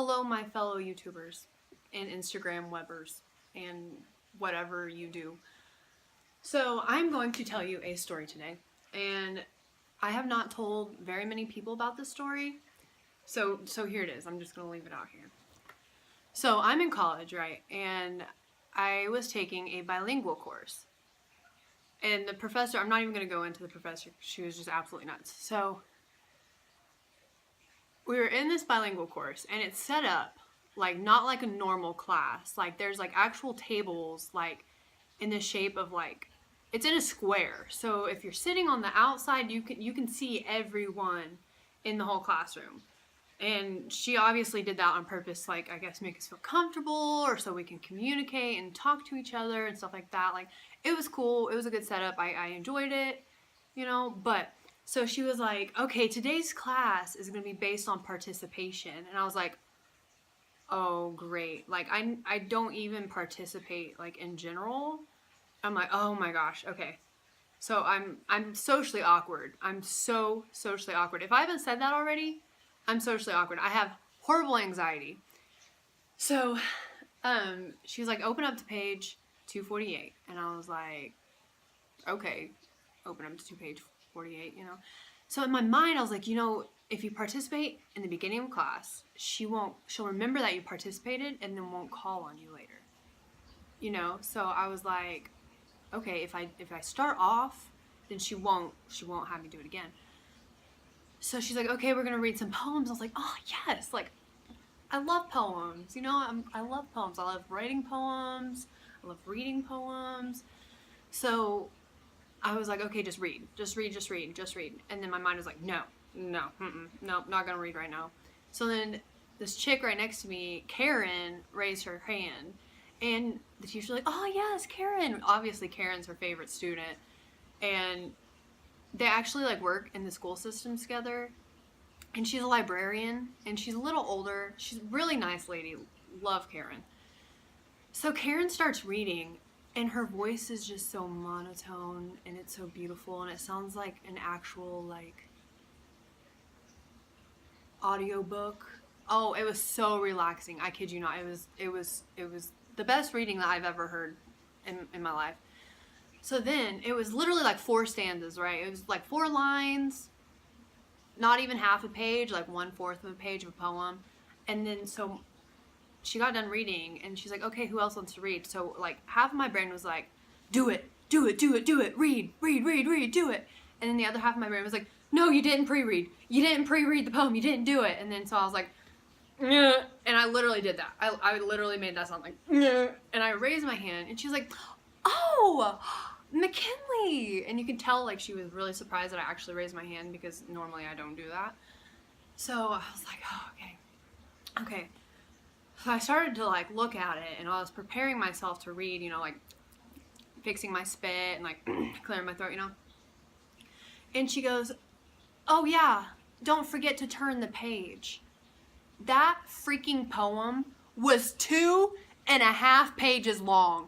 Hello, my fellow YouTubers and Instagram webbers and whatever you do. So I'm going to tell you a story today, and I have not told very many people about this story. So here it is. I'm just going to leave it out here. So I'm in college, right? And I was taking a bilingual course. And the professor, I'm not even going to go into the professor. She was just absolutely nuts. So we were in this bilingual course, and it's set up like not like a normal class. Like there's like actual tables like in the shape of like, it's in a square. So if you're sitting on the outside, you can see everyone in the whole classroom. And she obviously did that on purpose, like I guess make us feel comfortable, or so we can communicate and talk to each other and stuff like that. Like it was cool. It was a good setup. I enjoyed it, you know. But so she was like, okay, today's class is going to be based on participation. And I was like, oh, great. Like I don't even participate like in general. I'm like, oh my gosh. Okay. So I'm socially awkward. I'm so socially awkward. If I haven't said that already, I'm socially awkward. I have horrible anxiety. So she was like, open up to page 248. And I was like, okay, open up to page 48, you know. So in my mind, I was like, you know, if you participate in the beginning of class, she'll remember that you participated and then won't call on you later. You know, so I was like, okay, if I start off, then she won't have me do it again. So she's like, okay, we're gonna read some poems. I was like, oh yes, like I love poems. You know, I love poems. I love writing poems. I love reading poems. So I was like, okay, just read. And then my mind was like, no, not gonna read right now. So then this chick right next to me, Karen, raised her hand. And the teacher's like, oh yes, Karen. Obviously Karen's her favorite student. And they actually like work in the school system together. And she's a librarian, and she's a little older. She's a really nice lady. Love Karen. So Karen starts reading, and her voice is just so monotone, and it's so beautiful, and it sounds like an actual like audiobook. Oh, it was so relaxing. I kid you not. It was the best reading that I've ever heard in my life. So then it was literally like 4 stanzas, right? It was like 4 lines, not even half a page, like 1/4 of a page of a poem. And then so she got done reading, and she's like, okay, who else wants to read? So like half of my brain was like, do it, read, do it. And then the other half of my brain was like, no, you didn't pre-read the poem, you didn't do it. And then so I was like, yeah. And I literally did that. I literally made that sound like, yeah. And I raised my hand, and she was like, oh, McKinley. And you can tell like she was really surprised that I actually raised my hand, because normally I don't do that. So I was like, oh, okay. So I started to like look at it, and I was preparing myself to read, you know, like fixing my spit and like clearing my throat, you know. And she goes, oh yeah, don't forget to turn the page. That freaking poem was 2.5 pages long.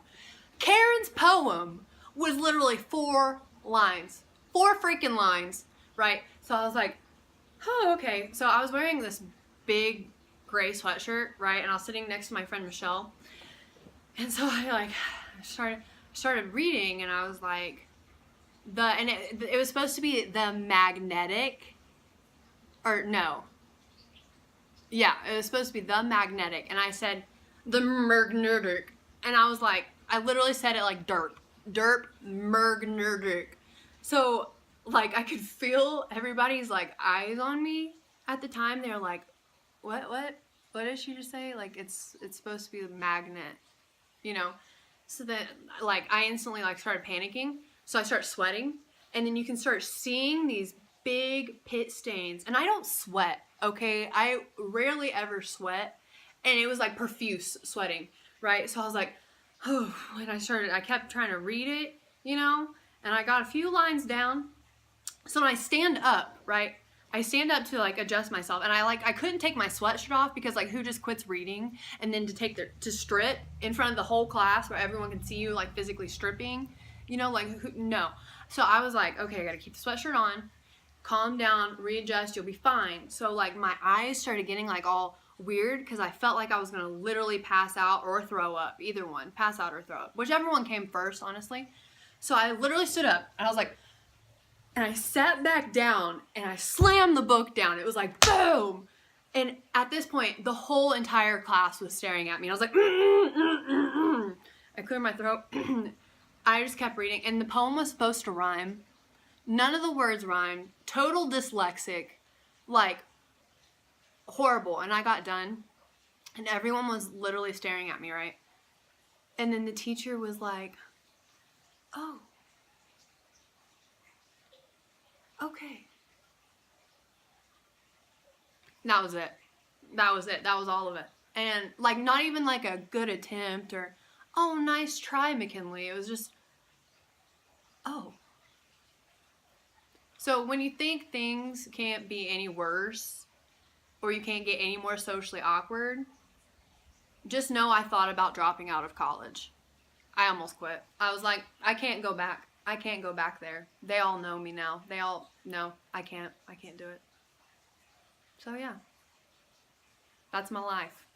Karen's poem was literally 4 lines. 4 freaking lines, right? So I was like, oh, okay. So I was wearing this big gray sweatshirt, right? And I was sitting next to my friend Michelle. And so I like started reading, and I was like, it was supposed to be the magnetic, or no. Yeah, it was supposed to be the magnetic. And I said, the magnetic. And I was like, I literally said it like derp, magnetic. So like I could feel everybody's like eyes on me at the time. They're like, what did she just say? Like it's supposed to be the magnet, you know? So then like I instantly like started panicking. So I start sweating, and then you can start seeing these big pit stains. And I don't sweat, okay? I rarely ever sweat, and it was like profuse sweating, right? So I was like, oh, and I kept trying to read it, you know, and I got a few lines down. So when I stand up, right, I stand up to like adjust myself, and I couldn't take my sweatshirt off, because like who just quits reading and then to strip in front of the whole class where everyone can see you like physically stripping, you know, like no. So I was like, okay, I gotta keep the sweatshirt on, calm down, readjust, you'll be fine. So like my eyes started getting like all weird because I felt like I was going to literally pass out or throw up. Either one. Pass out or throw up. Whichever one came first, honestly. So I literally stood up and I was like, and I sat back down and I slammed the book down. It was like, boom. And at this point, the whole entire class was staring at me. I was like, I cleared my throat. I just kept reading. And the poem was supposed to rhyme. None of the words rhymed. Total dyslexic. Like, horrible. And I got done. And everyone was literally staring at me, right? And then the teacher was like, oh. Okay. That was it. That was it. That was all of it. And, like, not even, like, a good attempt or, oh, nice try, McKinley. It was just, oh. So when you think things can't be any worse or you can't get any more socially awkward, just know I thought about dropping out of college. I almost quit. I was like, I can't go back. I can't go back there. They all know me now. They all know I can't do it. So yeah. That's my life.